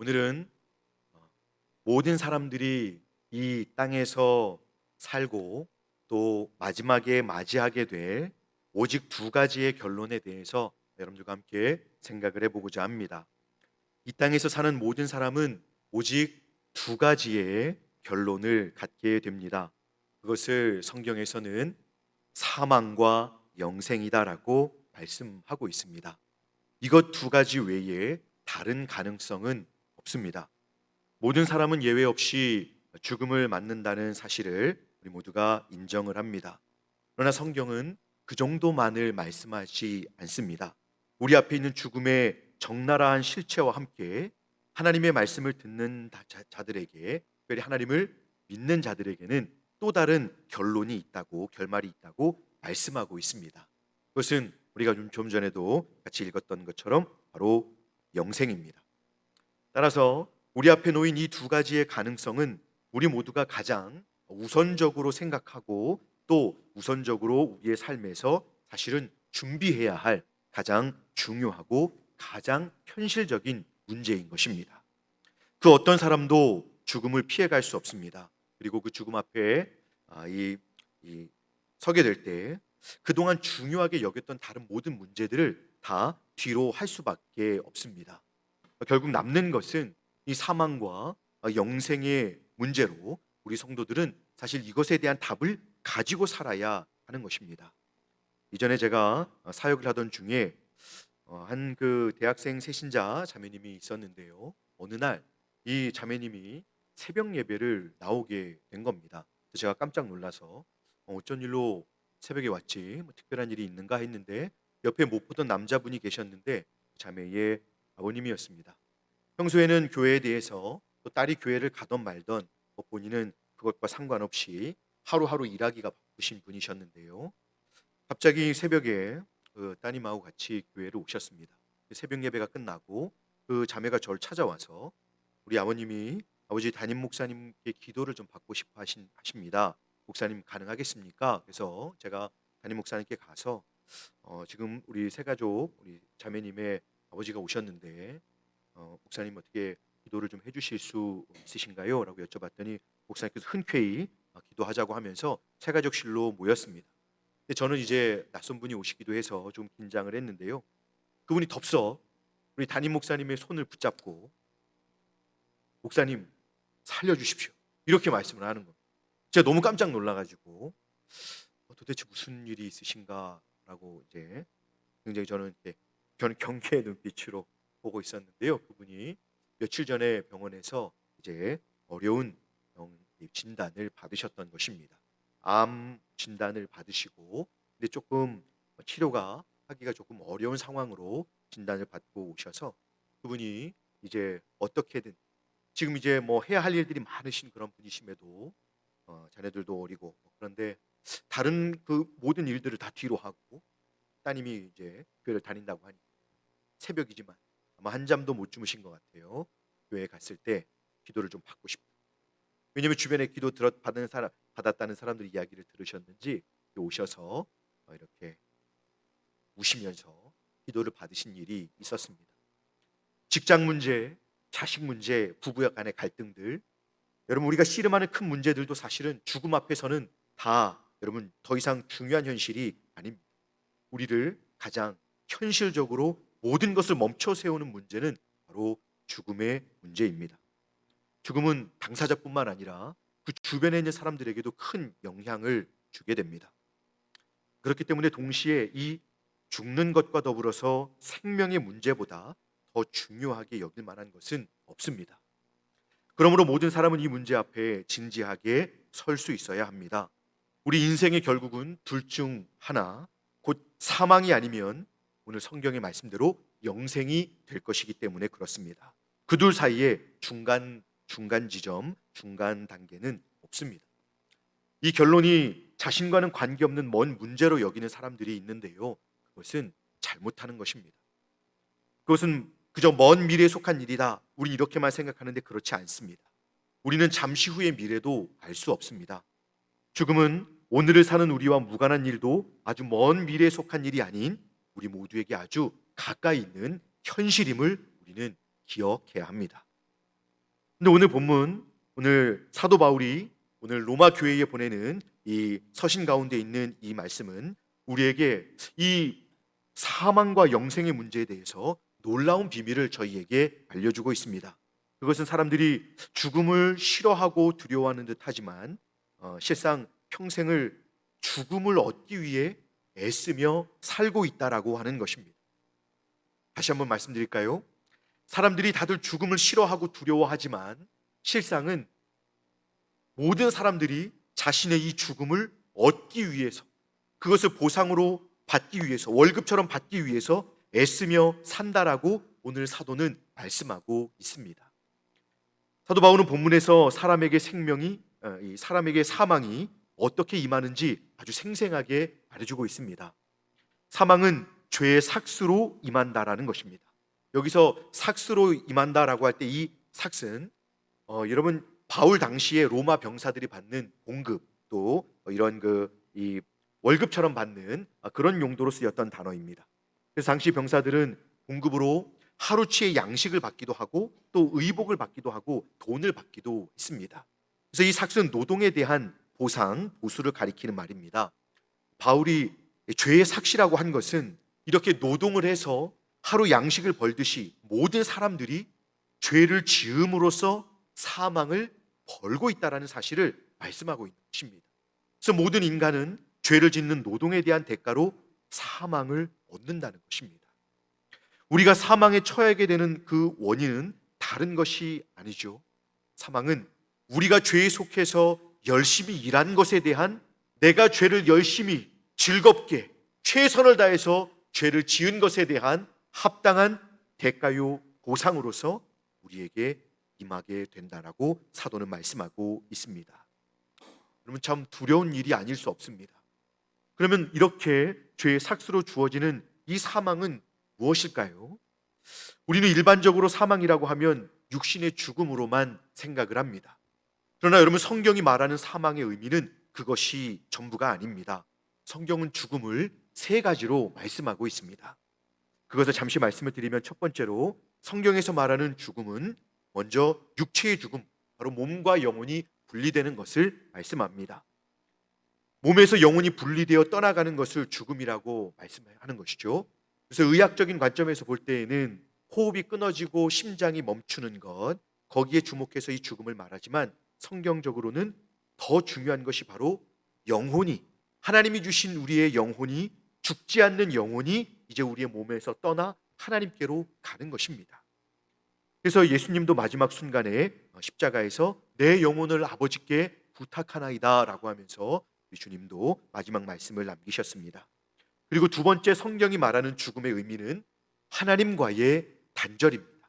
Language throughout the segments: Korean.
오늘은 모든 사람들이 이 땅에서 살고 또 마지막에 맞이하게 될 오직 두 가지의 결론에 대해서 여러분들과 함께 생각을 해보고자 합니다. 이 땅에서 사는 모든 사람은 오직 두 가지의 결론을 갖게 됩니다. 그것을 성경에서는 사망과 영생이다라고 말씀하고 있습니다. 이것 두 가지 외에 다른 가능성은 없습니다. 모든 사람은 예외 없이 죽음을 맞는다는 사실을 우리 모두가 인정을 합니다. 그러나 성경은 그 정도만을 말씀하지 않습니다. 우리 앞에 있는 죽음의 적나라한 실체와 함께 하나님의 말씀을 듣는 자들에게, 특별히 하나님을 믿는 자들에게는 또 다른 결론이 있다고, 결말이 있다고 말씀하고 있습니다. 그것은 우리가 좀 전에도 같이 읽었던 것처럼 바로 영생입니다. 따라서 우리 앞에 놓인 이 두 가지의 가능성은 우리 모두가 가장 우선적으로 생각하고 또 우선적으로 우리의 삶에서 사실은 준비해야 할 가장 중요하고 가장 현실적인 문제인 것입니다. 그 어떤 사람도 죽음을 피해갈 수 없습니다. 그리고 그 죽음 앞에 이 서게 될 때 그동안 중요하게 여겼던 다른 모든 문제들을 다 뒤로 할 수밖에 없습니다. 결국 남는 것은 이 사망과 영생의 문제로 우리 성도들은 사실 이것에 대한 답을 가지고 살아야 하는 것입니다. 이전에 제가 사역을 하던 중에 한 그 대학생 새신자 자매님이 있었는데요. 어느 날 이 자매님이 새벽 예배를 나오게 된 겁니다. 그래서 제가 깜짝 놀라서 어쩐 일로 새벽에 왔지? 뭐 특별한 일이 있는가 했는데 옆에 못 보던 남자분이 계셨는데 자매의 아버님이었습니다. 평소에는 교회에 대해서 또 딸이 교회를 가던 말던 본인은 그것과 상관없이 하루하루 일하기가 바쁘신 분이셨는데요. 갑자기 새벽에 그 따님하고 같이 교회를 오셨습니다. 새벽 예배가 끝나고 그 자매가 저를 찾아와서 우리 아버님이 아버지 담임 목사님께 기도를 좀 받고 싶어 하십니다. 목사님 가능하겠습니까? 그래서 제가 담임 목사님께 가서 지금 우리 세 가족 우리 자매님의 아버지가 오셨는데 목사님 어떻게 기도를 좀 해주실 수 있으신가요? 라고 여쭤봤더니 목사님께서 흔쾌히 기도하자고 하면서 새가족실로 모였습니다. 근데 저는 이제 낯선 분이 오시기도 해서 좀 긴장을 했는데요. 그분이 덥석 우리 담임 목사님의 손을 붙잡고 목사님 살려주십시오. 이렇게 말씀을 하는 겁니다. 제가 너무 깜짝 놀라가지고 도대체 무슨 일이 있으신가라고 이제 굉장히 저는 이렇게 경계의 눈빛으로 보고 있었는데요. 그분이 며칠 전에 병원에서 이제 어려운 병 진단을 받으셨던 것입니다. 암 진단을 받으시고 근데 조금 치료가 하기가 조금 어려운 상황으로 진단을 받고 오셔서 그분이 이제 어떻게든 지금 이제 뭐 해야 할 일들이 많으신 그런 분이심에도 자녀들도 어리고 그런데 다른 그 모든 일들을 다 뒤로 하고 따님이 이제 교회를 다닌다고 하니 새벽이지만 아마 한잠도 못 주무신 것 같아요. 교회에 갔을 때 기도를 좀 받고 싶다. 왜냐하면 주변에 기도 받은 사람 받았다는 사람들 이야기를 들으셨는지 오셔서 이렇게 우시면서 기도를 받으신 일이 있었습니다. 직장 문제, 자식 문제, 부부 간의 갈등들, 여러분 우리가 씨름하는 큰 문제들도 사실은 죽음 앞에서는 다 여러분 더 이상 중요한 현실이 아닙니다. 우리를 가장 현실적으로 모든 것을 멈춰 세우는 문제는 바로 죽음의 문제입니다. 죽음은 당사자뿐만 아니라 그 주변에 있는 사람들에게도 큰 영향을 주게 됩니다. 그렇기 때문에 동시에 이 죽는 것과 더불어서 생명의 문제보다 더 중요하게 여길 만한 것은 없습니다. 그러므로 모든 사람은 이 문제 앞에 진지하게 설 수 있어야 합니다. 우리 인생의 결국은 둘 중 하나, 곧 사망이 아니면 오늘 성경의 말씀대로 영생이 될 것이기 때문에 그렇습니다. 그 둘 사이에 중간 지점, 중간 단계는 없습니다. 이 결론이 자신과는 관계없는 먼 문제로 여기는 사람들이 있는데요. 그것은 잘못하는 것입니다. 그것은 그저 먼 미래에 속한 일이다. 우리 이렇게만 생각하는데 그렇지 않습니다. 우리는 잠시 후의 미래도 알 수 없습니다. 죽음은 오늘을 사는 우리와 무관한 일도 아주 먼 미래에 속한 일이 아닌 우리 모두에게 아주 가까이 있는 현실임을 우리는 기억해야 합니다. 근데 오늘 본문, 오늘 사도 바울이 오늘 로마 교회에 보내는 이 서신 가운데 있는 이 말씀은 우리에게 이 사망과 영생의 문제에 대해서 놀라운 비밀을 저희에게 알려주고 있습니다. 그것은 사람들이 죽음을 싫어하고 두려워하는 듯 하지만 실상 평생을 죽음을 얻기 위해 애쓰며 살고 있다라고 하는 것입니다. 다시 한번 말씀드릴까요? 사람들이 다들 죽음을 싫어하고 두려워하지만 실상은 모든 사람들이 자신의 이 죽음을 얻기 위해서, 그것을 보상으로 받기 위해서, 월급처럼 받기 위해서 애쓰며 산다라고 오늘 사도는 말씀하고 있습니다. 사도 바울은 본문에서 사람에게 사망이 어떻게 임하는지 아주 생생하게 말해주고 있습니다. 사망은 죄의 삭스로 임한다라는 것입니다. 여기서 삭스로 임한다라고 할 때 이 삭스는 여러분 바울 당시에 로마 병사들이 받는 봉급, 또 이런 이 월급처럼 받는 그런 용도로 쓰였던 단어입니다. 그래서 당시 병사들은 봉급으로 하루치의 양식을 받기도 하고 또 의복을 받기도 하고 돈을 받기도 했습니다. 그래서 이 삭스는 노동에 대한 보상, 보수를 가리키는 말입니다. 바울이 죄의 삭시라고 한 것은 이렇게 노동을 해서 하루 양식을 벌듯이 모든 사람들이 죄를 지음으로써 사망을 벌고 있다는 사실을 말씀하고 있는 것입니다. 그래서 모든 인간은 죄를 짓는 노동에 대한 대가로 사망을 얻는다는 것입니다. 우리가 사망에 처하게 되는 그 원인은 다른 것이 아니죠. 사망은 우리가 죄에 속해서 열심히 일한 것에 대한, 내가 죄를 열심히 즐겁게 최선을 다해서 죄를 지은 것에 대한 합당한 대가요 보상으로서 우리에게 임하게 된다라고 사도는 말씀하고 있습니다. 여러분, 참 두려운 일이 아닐 수 없습니다. 그러면 이렇게 죄의 삭스로 주어지는 이 사망은 무엇일까요? 우리는 일반적으로 사망이라고 하면 육신의 죽음으로만 생각을 합니다. 그러나 여러분, 성경이 말하는 사망의 의미는 그것이 전부가 아닙니다. 성경은 죽음을 세 가지로 말씀하고 있습니다. 그것을 잠시 말씀을 드리면, 첫 번째로 성경에서 말하는 죽음은 먼저 육체의 죽음, 바로 몸과 영혼이 분리되는 것을 말씀합니다. 몸에서 영혼이 분리되어 떠나가는 것을 죽음이라고 말씀하는 것이죠. 그래서 의학적인 관점에서 볼 때에는 호흡이 끊어지고 심장이 멈추는 것, 거기에 주목해서 이 죽음을 말하지만 성경적으로는 더 중요한 것이 바로 영혼이, 하나님이 주신 우리의 영혼이, 죽지 않는 영혼이 이제 우리의 몸에서 떠나 하나님께로 가는 것입니다. 그래서 예수님도 마지막 순간에 십자가에서 내 영혼을 아버지께 부탁하나이다 라고 하면서 주님도 마지막 말씀을 남기셨습니다. 그리고 두 번째, 성경이 말하는 죽음의 의미는 하나님과의 단절입니다.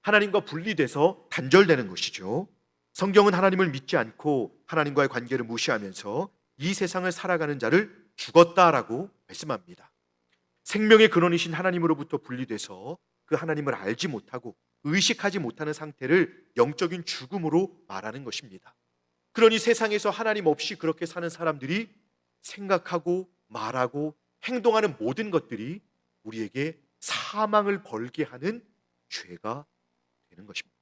하나님과 분리돼서 단절되는 것이죠. 성경은 하나님을 믿지 않고 하나님과의 관계를 무시하면서 이 세상을 살아가는 자를 죽었다라고 말씀합니다. 생명의 근원이신 하나님으로부터 분리돼서 그 하나님을 알지 못하고 의식하지 못하는 상태를 영적인 죽음으로 말하는 것입니다. 그러니 세상에서 하나님 없이 그렇게 사는 사람들이 생각하고 말하고 행동하는 모든 것들이 우리에게 사망을 벌게 하는 죄가 되는 것입니다.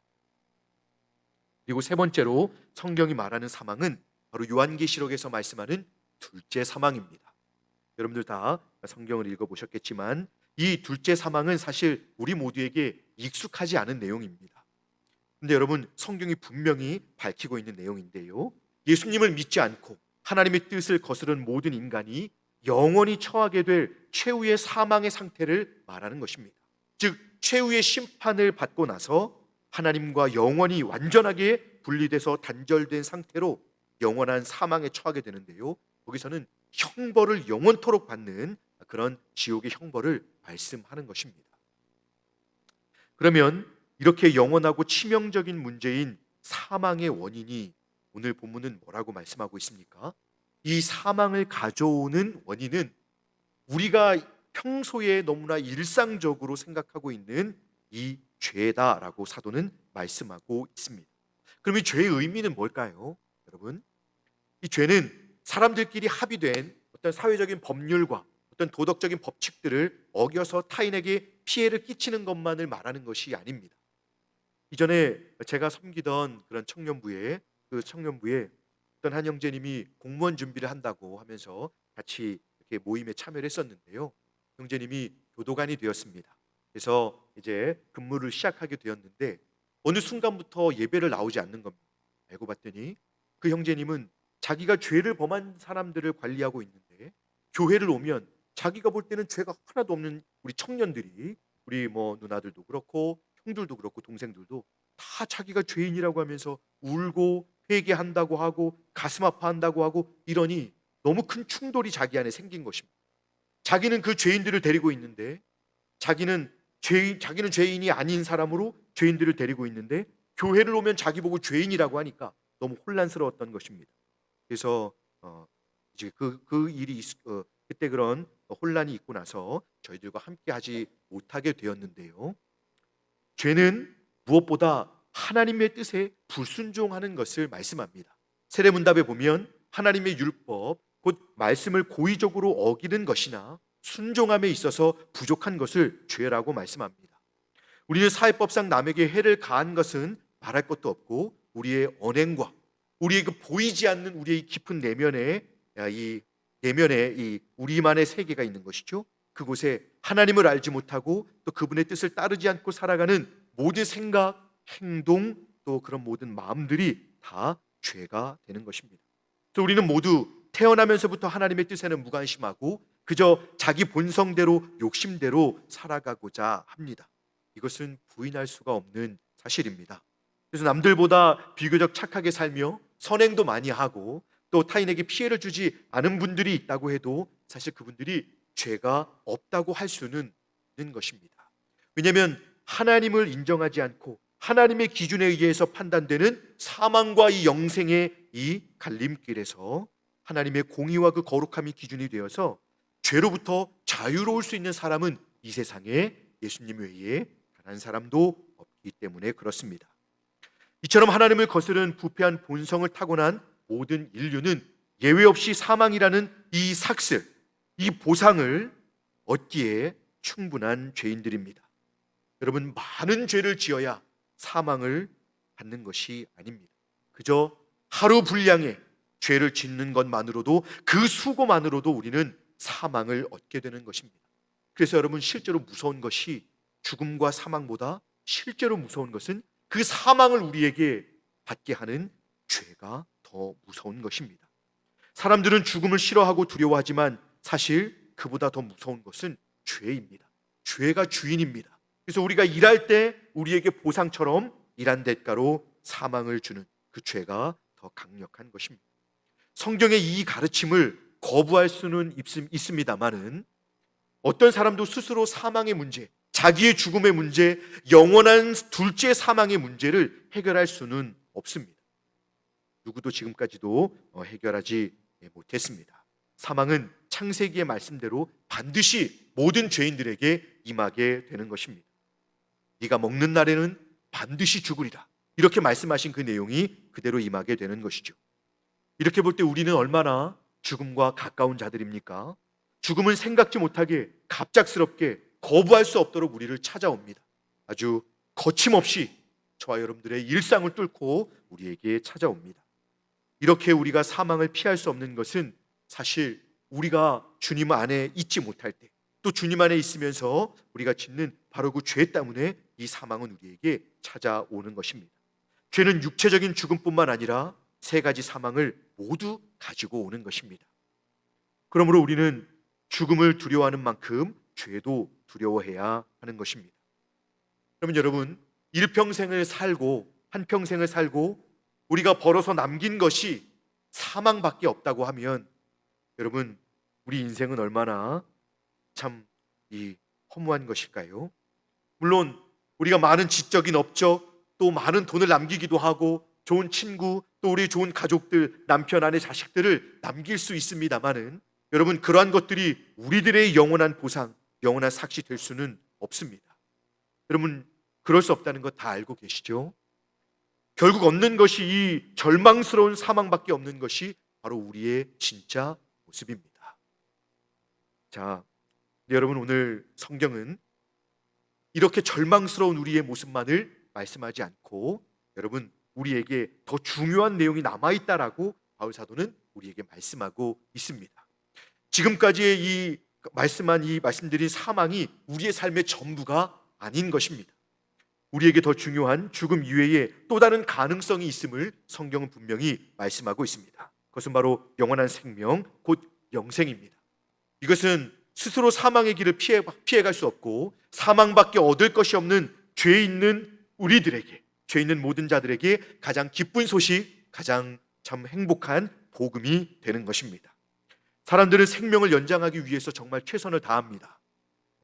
그리고 세 번째로 성경이 말하는 사망은 바로 요한계시록에서 말씀하는 둘째 사망입니다. 여러분들 다 성경을 읽어보셨겠지만 이 둘째 사망은 사실 우리 모두에게 익숙하지 않은 내용입니다. 근데 여러분, 성경이 분명히 밝히고 있는 내용인데요, 예수님을 믿지 않고 하나님의 뜻을 거스른 모든 인간이 영원히 처하게 될 최후의 사망의 상태를 말하는 것입니다. 즉 최후의 심판을 받고 나서 하나님과 영원히 완전하게 분리돼서 단절된 상태로 영원한 사망에 처하게 되는데요, 거기서는 형벌을 영원토록 받는 그런 지옥의 형벌을 말씀하는 것입니다. 그러면 이렇게 영원하고 치명적인 문제인 사망의 원인이 오늘 본문은 뭐라고 말씀하고 있습니까? 이 사망을 가져오는 원인은 우리가 평소에 너무나 일상적으로 생각하고 있는 이 죄다라고 사도는 말씀하고 있습니다. 그럼 이 죄의 의미는 뭘까요? 여러분, 이 죄는 사람들끼리 합의된 어떤 사회적인 법률과 어떤 도덕적인 법칙들을 어겨서 타인에게 피해를 끼치는 것만을 말하는 것이 아닙니다. 이전에 제가 섬기던 그런 청년부에 어떤 한 형제님이 공무원 준비를 한다고 하면서 같이 이렇게 모임에 참여를 했었는데요. 형제님이 교도관이 되었습니다. 그래서 이제 근무를 시작하게 되었는데 어느 순간부터 예배를 나오지 않는 겁니다. 알고 봤더니 그 형제님은 자기가 죄를 범한 사람들을 관리하고 있는데 교회를 오면 자기가 볼 때는 죄가 하나도 없는 우리 청년들이, 우리 뭐 누나들도 그렇고 형들도 그렇고 동생들도 다 자기가 죄인이라고 하면서 울고 회개한다고 하고 가슴 아파한다고 하고 이러니 너무 큰 충돌이 자기 안에 생긴 것입니다. 자기는 그 죄인들을 데리고 있는데 자기는 죄인이 아닌 사람으로 죄인들을 데리고 있는데 교회를 오면 자기 보고 죄인이라고 하니까 너무 혼란스러웠던 것입니다. 그래서 이제 그때 그런 혼란이 있고 나서 저희들과 함께 하지 못하게 되었는데요. 죄는 무엇보다 하나님의 뜻에 불순종하는 것을 말씀합니다. 세례문답에 보면 하나님의 율법, 곧 말씀을 고의적으로 어기는 것이나 순종함에 있어서 부족한 것을 죄라고 말씀합니다. 우리는 사회법상 남에게 해를 가한 것은 말할 것도 없고 우리의 언행과 우리의 그 보이지 않는 우리의 깊은 내면에 이 우리만의 세계가 있는 것이죠. 그곳에 하나님을 알지 못하고 또 그분의 뜻을 따르지 않고 살아가는 모든 생각, 행동, 또 그런 모든 마음들이 다 죄가 되는 것입니다. 그래서 우리는 모두 태어나면서부터 하나님의 뜻에는 무관심하고 그저 자기 본성대로 욕심대로 살아가고자 합니다. 이것은 부인할 수가 없는 사실입니다. 그래서 남들보다 비교적 착하게 살며 선행도 많이 하고 또 타인에게 피해를 주지 않은 분들이 있다고 해도 사실 그분들이 죄가 없다고 할 수는 없는 것입니다. 왜냐하면 하나님을 인정하지 않고 하나님의 기준에 의해서 판단되는 사망과 이 영생의 이 갈림길에서 하나님의 공의와 그 거룩함이 기준이 되어서 죄로부터 자유로울 수 있는 사람은 이 세상에 예수님 외에 단 한 사람도 없기 때문에 그렇습니다. 이처럼 하나님을 거스른 부패한 본성을 타고난 모든 인류는 예외 없이 사망이라는 이 삭슬, 이 보상을 얻기에 충분한 죄인들입니다. 여러분, 많은 죄를 지어야 사망을 받는 것이 아닙니다. 그저 하루 분량의 죄를 짓는 것만으로도, 그 수고만으로도 우리는 사망을 얻게 되는 것입니다. 그래서 여러분, 실제로 무서운 것이, 죽음과 사망보다 실제로 무서운 것은 그 사망을 우리에게 받게 하는 죄가 더 무서운 것입니다. 사람들은 죽음을 싫어하고 두려워하지만 사실 그보다 더 무서운 것은 죄입니다. 죄가 주인입니다. 그래서 우리가 일할 때 우리에게 보상처럼 일한 대가로 사망을 주는 그 죄가 더 강력한 것입니다. 성경의 이 가르침을 거부할 수는 있습니다만은 어떤 사람도 스스로 사망의 문제, 자기의 죽음의 문제, 영원한 둘째 사망의 문제를 해결할 수는 없습니다. 누구도 지금까지도 해결하지 못했습니다. 사망은 창세기의 말씀대로 반드시 모든 죄인들에게 임하게 되는 것입니다. 네가 먹는 날에는 반드시 죽으리라, 이렇게 말씀하신 그 내용이 그대로 임하게 되는 것이죠. 이렇게 볼 때 우리는 얼마나 죽음과 가까운 자들입니까? 죽음은 생각지 못하게 갑작스럽게 거부할 수 없도록 우리를 찾아옵니다. 아주 거침없이 저와 여러분들의 일상을 뚫고 우리에게 찾아옵니다. 이렇게 우리가 사망을 피할 수 없는 것은 사실 우리가 주님 안에 있지 못할 때, 또 주님 안에 있으면서 우리가 짓는 바로 그 죄 때문에 이 사망은 우리에게 찾아오는 것입니다. 죄는 육체적인 죽음뿐만 아니라 세 가지 사망을 모두 가지고 오는 것입니다. 그러므로 우리는 죽음을 두려워하는 만큼 죄도 두려워해야 하는 것입니다. 그러면 여러분, 한평생을 살고 우리가 벌어서 남긴 것이 사망밖에 없다고 하면 여러분, 우리 인생은 얼마나 참 허무한 것일까요? 물론 우리가 많은 지적인 업적, 또 많은 돈을 남기기도 하고 좋은 친구, 또 우리 좋은 가족들, 남편, 아내, 자식들을 남길 수 있습니다만은 여러분, 그러한 것들이 우리들의 영원한 보상, 영원한 삭시 될 수는 없습니다. 여러분, 그럴 수 없다는 것 다 알고 계시죠? 결국 얻는 것이 이 절망스러운 사망밖에 없는 것이 바로 우리의 진짜 모습입니다. 자, 여러분, 오늘 성경은 이렇게 절망스러운 우리의 모습만을 말씀하지 않고 여러분 우리에게 더 중요한 내용이 남아있다라고 바울 사도는 우리에게 말씀하고 있습니다. 지금까지의 이 말씀드린 사망이 우리의 삶의 전부가 아닌 것입니다. 우리에게 더 중요한 죽음 이외에 또 다른 가능성이 있음을 성경은 분명히 말씀하고 있습니다. 그것은 바로 영원한 생명, 곧 영생입니다. 이것은 스스로 사망의 길을 피해갈 수 없고 사망밖에 얻을 것이 없는 죄 있는 우리들에게, 죄 있는 모든 자들에게 가장 기쁜 소식, 가장 참 행복한 복음이 되는 것입니다. 사람들은 생명을 연장하기 위해서 정말 최선을 다합니다.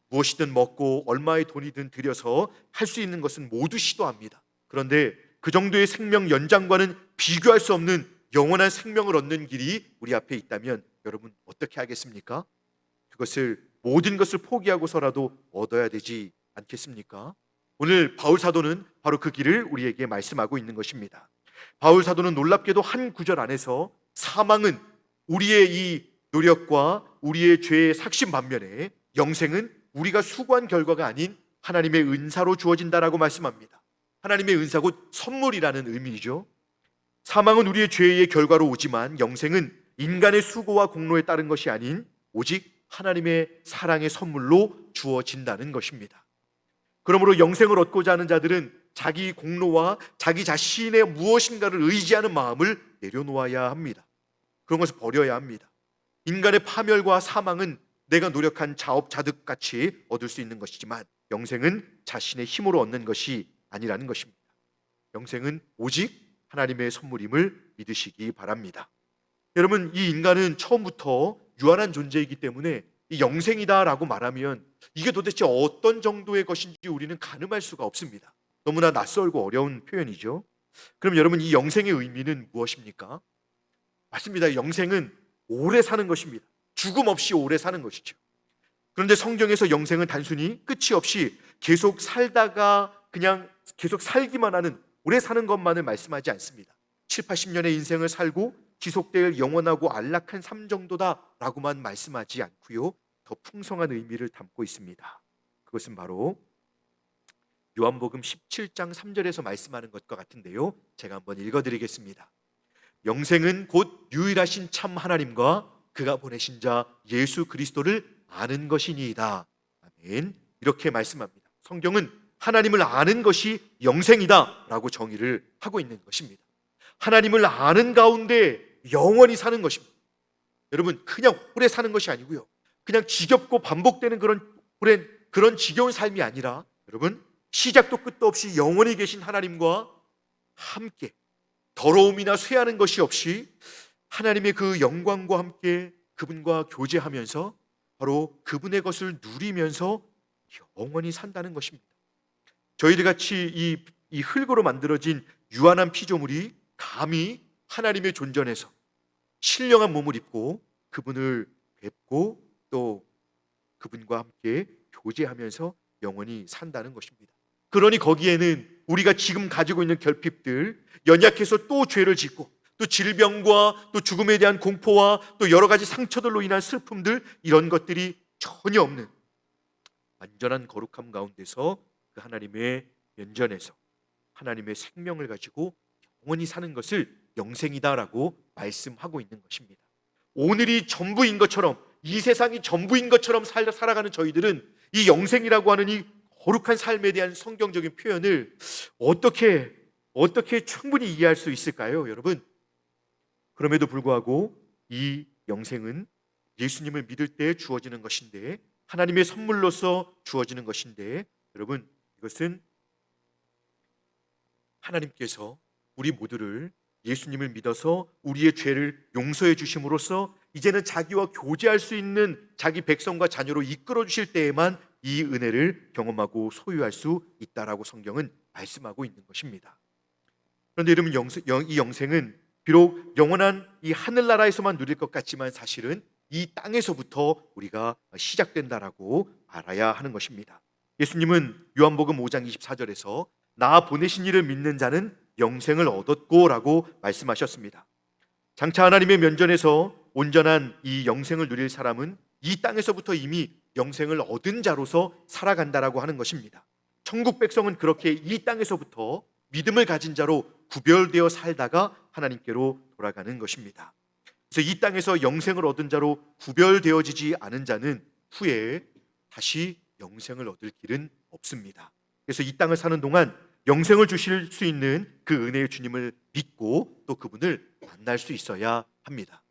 무엇이든 먹고 얼마의 돈이든 들여서 할 수 있는 것은 모두 시도합니다. 그런데 그 정도의 생명 연장과는 비교할 수 없는 영원한 생명을 얻는 길이 우리 앞에 있다면 여러분 어떻게 하겠습니까? 그것을 모든 것을 포기하고서라도 얻어야 되지 않겠습니까? 오늘 바울 사도는 바로 그 길을 우리에게 말씀하고 있는 것입니다. 바울 사도는 놀랍게도 한 구절 안에서 사망은 우리의 이 노력과 우리의 죄의 삭심 반면에 영생은 우리가 수고한 결과가 아닌 하나님의 은사로 주어진다라고 말씀합니다. 하나님의 은사 곧 선물이라는 의미이죠. 사망은 우리의 죄의 결과로 오지만 영생은 인간의 수고와 공로에 따른 것이 아닌 오직 하나님의 사랑의 선물로 주어진다는 것입니다. 그러므로 영생을 얻고자 하는 자들은 자기 공로와 자기 자신의 무엇인가를 의지하는 마음을 내려놓아야 합니다. 그런 것을 버려야 합니다. 인간의 파멸과 사망은 내가 노력한 자업자득같이 얻을 수 있는 것이지만 영생은 자신의 힘으로 얻는 것이 아니라는 것입니다. 영생은 오직 하나님의 선물임을 믿으시기 바랍니다. 여러분, 이 인간은 처음부터 유한한 존재이기 때문에 이 영생이다라고 말하면 이게 도대체 어떤 정도의 것인지 우리는 가늠할 수가 없습니다. 너무나 낯설고 어려운 표현이죠. 그럼 여러분, 이 영생의 의미는 무엇입니까? 맞습니다. 영생은 오래 사는 것입니다. 죽음 없이 오래 사는 것이죠. 그런데 성경에서 영생은 단순히 끝이 없이 계속 살다가 그냥 계속 살기만 하는 오래 사는 것만을 말씀하지 않습니다. 7, 80년의 인생을 살고 지속될 영원하고 안락한 삶 정도다라고만 말씀하지 않고요, 더 풍성한 의미를 담고 있습니다. 그것은 바로 요한복음 17장 3절에서 말씀하는 것과 같은데요, 제가 한번 읽어드리겠습니다. 영생은 곧 유일하신 참 하나님과 그가 보내신 자 예수 그리스도를 아는 것이니이다. 아멘. 이렇게 말씀합니다. 성경은 하나님을 아는 것이 영생이다 라고 정의를 하고 있는 것입니다. 하나님을 아는 가운데 영원히 사는 것입니다. 여러분, 그냥 오래 사는 것이 아니고요, 그냥 지겹고 반복되는 그런 지겨운 삶이 아니라 여러분, 시작도 끝도 없이 영원히 계신 하나님과 함께 더러움이나 쇠하는 것이 없이 하나님의 그 영광과 함께 그분과 교제하면서 바로 그분의 것을 누리면서 영원히 산다는 것입니다. 저희들 같이 이 흙으로 만들어진 유한한 피조물이 감히 하나님의 존전에서 신령한 몸을 입고 그분을 뵙고 또 그분과 함께 교제하면서 영원히 산다는 것입니다. 그러니 거기에는 우리가 지금 가지고 있는 결핍들, 연약해서 또 죄를 짓고 또 질병과 또 죽음에 대한 공포와 또 여러 가지 상처들로 인한 슬픔들, 이런 것들이 전혀 없는 완전한 거룩함 가운데서 그 하나님의 면전에서 하나님의 생명을 가지고 영원히 사는 것을 영생이다라고 말씀하고 있는 것입니다. 오늘이 전부인 것처럼, 이 세상이 전부인 것처럼 살아가는 저희들은 이 영생이라고 하는 이 거룩한 삶에 대한 성경적인 표현을 어떻게 충분히 이해할 수 있을까요, 여러분? 그럼에도 불구하고 이 영생은 예수님을 믿을 때 주어지는 것인데, 하나님의 선물로서 주어지는 것인데, 여러분, 이것은 하나님께서 우리 모두를 예수님을 믿어서 우리의 죄를 용서해 주심으로써 이제는 자기와 교제할 수 있는 자기 백성과 자녀로 이끌어 주실 때에만 이 은혜를 경험하고 소유할 수 있다라고 성경은 말씀하고 있는 것입니다. 그런데 여러분, 이 영생은 비록 영원한 이 하늘나라에서만 누릴 것 같지만 사실은 이 땅에서부터 우리가 시작된다라고 알아야 하는 것입니다. 예수님은 요한복음 5장 24절에서 나 보내신 이를 믿는 자는 영생을 얻었고 라고 말씀하셨습니다. 장차 하나님의 면전에서 온전한 이 영생을 누릴 사람은 이 땅에서부터 이미 영생을 얻은 자로서 살아간다라고 하는 것입니다. 천국 백성은 그렇게 이 땅에서부터 믿음을 가진 자로 구별되어 살다가 하나님께로 돌아가는 것입니다. 그래서 이 땅에서 영생을 얻은 자로 구별되어지지 않은 자는 후에 다시 영생을 얻을 길은 없습니다. 그래서 이 땅을 사는 동안 영생을 주실 수 있는 그 은혜의 주님을 믿고 또 그분을 만날 수 있어야 합니다.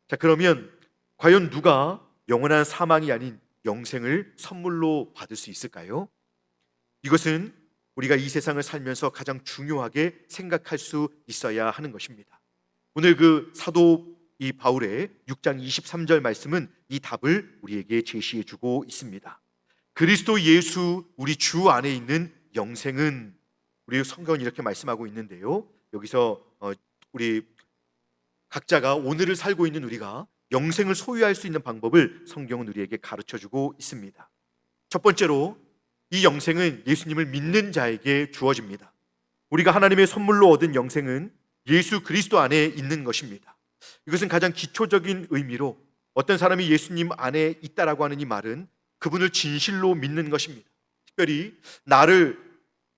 자, 그러면 과연 누가 영원한 사망이 아닌 영생을 선물로 받을 수 있을까요? 이것은 우리가 이 세상을 살면서 가장 중요하게 생각할 수 있어야 하는 것입니다. 오늘 그 사도 이 바울의 6장 23절 말씀은 이 답을 우리에게 제시해 주고 있습니다. 그리스도 예수 우리 주 안에 있는 영생은, 우리 성경은 이렇게 말씀하고 있는데요. 여기서 우리 각자가 오늘을 살고 있는 우리가 영생을 소유할 수 있는 방법을 성경은 우리에게 가르쳐 주고 있습니다. 첫 번째로 이 영생은 예수님을 믿는 자에게 주어집니다. 우리가 하나님의 선물로 얻은 영생은 예수 그리스도 안에 있는 것입니다. 이것은 가장 기초적인 의미로 어떤 사람이 예수님 안에 있다라고 하는 이 말은 그분을 진실로 믿는 것입니다. 특별히 나를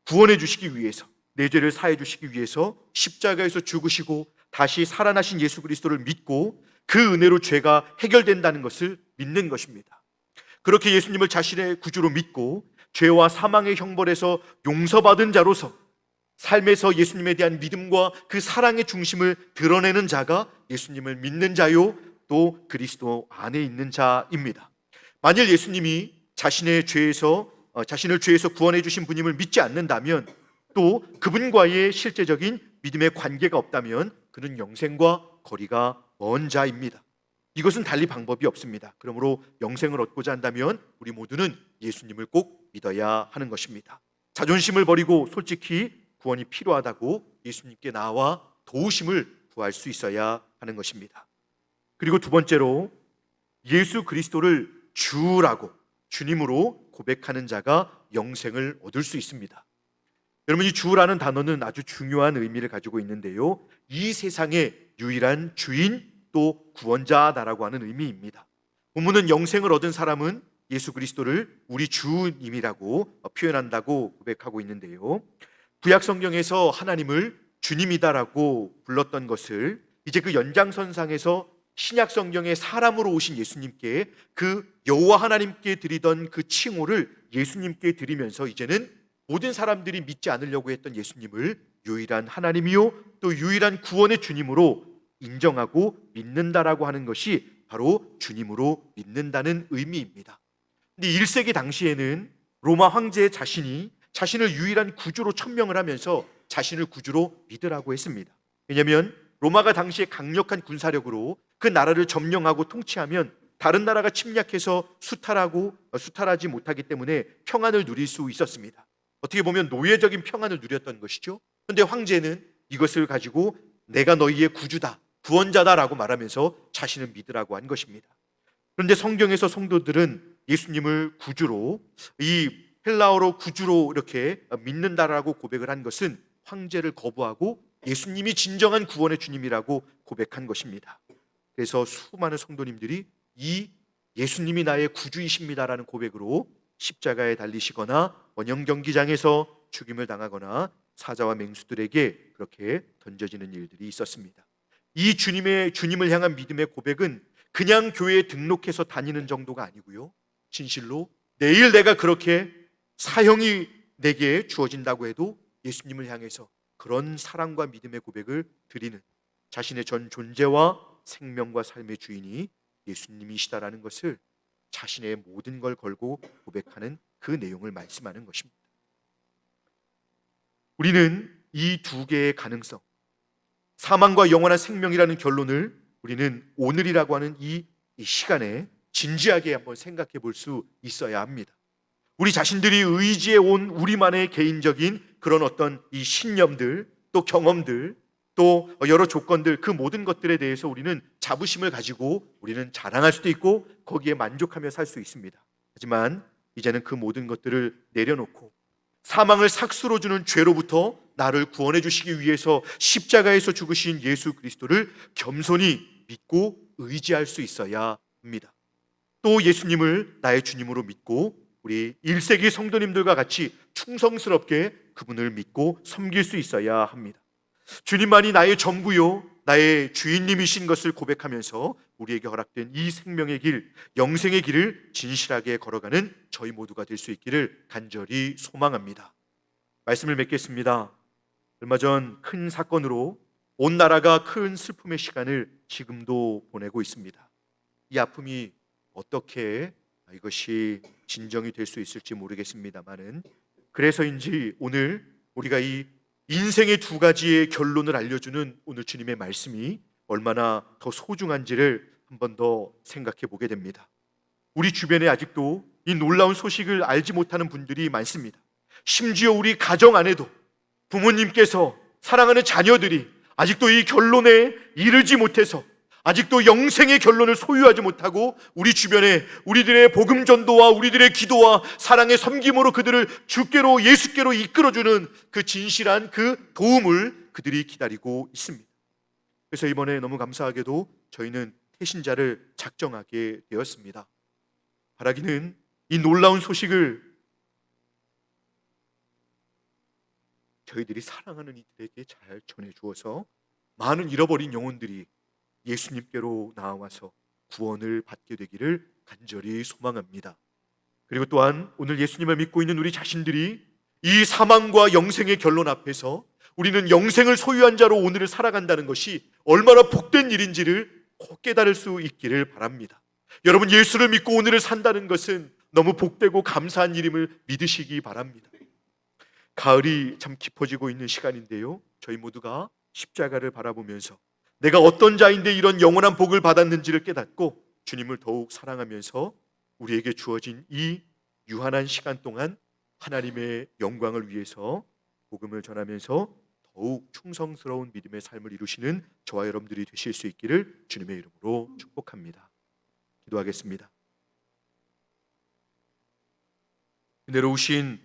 구원해 주시기 위해서, 내 죄를 사해 주시기 위해서 십자가에서 죽으시고 다시 살아나신 예수 그리스도를 믿고 그 은혜로 죄가 해결된다는 것을 믿는 것입니다. 그렇게 예수님을 자신의 구주로 믿고 죄와 사망의 형벌에서 용서받은 자로서 삶에서 예수님에 대한 믿음과 그 사랑의 중심을 드러내는 자가 예수님을 믿는 자요, 또 그리스도 안에 있는 자입니다. 만일 예수님이 자신을 죄에서 구원해 주신 분임을 믿지 않는다면, 또 그분과의 실제적인 믿음의 관계가 없다면 그는 영생과 거리가 먼 자입니다. 이것은 달리 방법이 없습니다. 그러므로 영생을 얻고자 한다면 우리 모두는 예수님을 꼭 믿어야 하는 것입니다. 자존심을 버리고 솔직히 구원이 필요하다고 예수님께 나와 도우심을 구할 수 있어야 하는 것입니다. 그리고 두 번째로 예수 그리스도를 주라고, 주님으로 고백하는 자가 영생을 얻을 수 있습니다. 여러분, 이 주라는 단어는 아주 중요한 의미를 가지고 있는데요, 이 세상의 유일한 주인 또 구원자다라고 하는 의미입니다. 본문은 영생을 얻은 사람은 예수 그리스도를 우리 주님이라고 표현한다고 고백하고 있는데요, 구약 성경에서 하나님을 주님이다라고 불렀던 것을 이제 그 연장선상에서 신약 성경에 사람으로 오신 예수님께, 그 여호와 하나님께 드리던 그 칭호를 예수님께 드리면서 이제는 모든 사람들이 믿지 않으려고 했던 예수님을 유일한 하나님이요 또 유일한 구원의 주님으로 인정하고 믿는다라고 하는 것이 바로 주님으로 믿는다는 의미입니다. 근데 1세기 당시에는 로마 황제 자신이 자신을 유일한 구주로 천명을 하면서 자신을 구주로 믿으라고 했습니다. 왜냐하면 로마가 당시에 강력한 군사력으로 그 나라를 점령하고 통치하면 다른 나라가 침략해서 수탈하지 못하기 때문에 평안을 누릴 수 있었습니다. 어떻게 보면 노예적인 평안을 누렸던 것이죠. 그런데 황제는 이것을 가지고 내가 너희의 구주다, 구원자다라고 말하면서 자신을 믿으라고 한 것입니다. 그런데 성경에서 성도들은 예수님을 구주로, 이 헬라어로 구주로 이렇게 믿는다라고 고백을 한 것은 황제를 거부하고 예수님이 진정한 구원의 주님이라고 고백한 것입니다. 그래서 수많은 성도님들이 이 예수님이 나의 구주이십니다라는 고백으로 십자가에 달리시거나 원형 경기장에서 죽임을 당하거나 사자와 맹수들에게 그렇게 던져지는 일들이 있었습니다. 이 주님을 향한 믿음의 고백은 그냥 교회에 등록해서 다니는 정도가 아니고요, 진실로 내일 내가 그렇게 사형이 내게 주어진다고 해도 예수님을 향해서 그런 사랑과 믿음의 고백을 드리는, 자신의 전 존재와 생명과 삶의 주인이 예수님이시다라는 것을 자신의 모든 걸 걸고 고백하는 그 내용을 말씀하는 것입니다. 우리는 이 두 개의 가능성, 사망과 영원한 생명이라는 결론을 우리는 오늘이라고 하는 이 시간에 진지하게 한번 생각해 볼 수 있어야 합니다. 우리 자신들이 의지해 온 우리만의 개인적인 그런 어떤 이 신념들, 또 경험들, 또 여러 조건들, 그 모든 것들에 대해서 우리는 자부심을 가지고 우리는 자랑할 수도 있고 거기에 만족하며 살 수 있습니다. 하지만 이제는 그 모든 것들을 내려놓고 사망을 삭스로 주는 죄로부터 나를 구원해 주시기 위해서 십자가에서 죽으신 예수 그리스도를 겸손히 믿고 의지할 수 있어야 합니다. 또 예수님을 나의 주님으로 믿고 우리 1세기 성도님들과 같이 충성스럽게 그분을 믿고 섬길 수 있어야 합니다. 주님만이 나의 전부요, 나의 주인님이신 것을 고백하면서 우리에게 허락된 이 생명의 길, 영생의 길을 진실하게 걸어가는 저희 모두가 될 수 있기를 간절히 소망합니다. 말씀을 맺겠습니다. 얼마 전 큰 사건으로 온 나라가 큰 슬픔의 시간을 지금도 보내고 있습니다. 이 아픔이 어떻게 이것이 진정이 될 수 있을지 모르겠습니다만은, 그래서인지 오늘 우리가 이 인생의 두 가지의 결론을 알려주는 오늘 주님의 말씀이 얼마나 더 소중한지를 한 번 더 생각해 보게 됩니다. 우리 주변에 아직도 이 놀라운 소식을 알지 못하는 분들이 많습니다. 심지어 우리 가정 안에도 부모님께서, 사랑하는 자녀들이 아직도 이 결론에 이르지 못해서, 아직도 영생의 결론을 소유하지 못하고 우리 주변에 우리들의 복음 전도와 우리들의 기도와 사랑의 섬김으로 그들을 주께로, 예수께로 이끌어주는 그 진실한 그 도움을 그들이 기다리고 있습니다. 그래서 이번에 너무 감사하게도 저희는 태신자를 작정하게 되었습니다. 바라기는 이 놀라운 소식을 저희들이 사랑하는 이들에게 잘 전해주어서 많은 잃어버린 영혼들이 예수님께로 나와서 구원을 받게 되기를 간절히 소망합니다. 그리고 또한 오늘 예수님을 믿고 있는 우리 자신들이 이 사망과 영생의 결론 앞에서 우리는 영생을 소유한 자로 오늘을 살아간다는 것이 얼마나 복된 일인지를 꼭 깨달을 수 있기를 바랍니다. 여러분, 예수를 믿고 오늘을 산다는 것은 너무 복되고 감사한 일임을 믿으시기 바랍니다. 가을이 참 깊어지고 있는 시간인데요, 저희 모두가 십자가를 바라보면서 내가 어떤 자인데 이런 영원한 복을 받았는지를 깨닫고 주님을 더욱 사랑하면서 우리에게 주어진 이 유한한 시간 동안 하나님의 영광을 위해서 복음을 전하면서 더욱 충성스러운 믿음의 삶을 이루시는 저와 여러분들이 되실 수 있기를 주님의 이름으로 축복합니다. 기도하겠습니다. 은혜로우신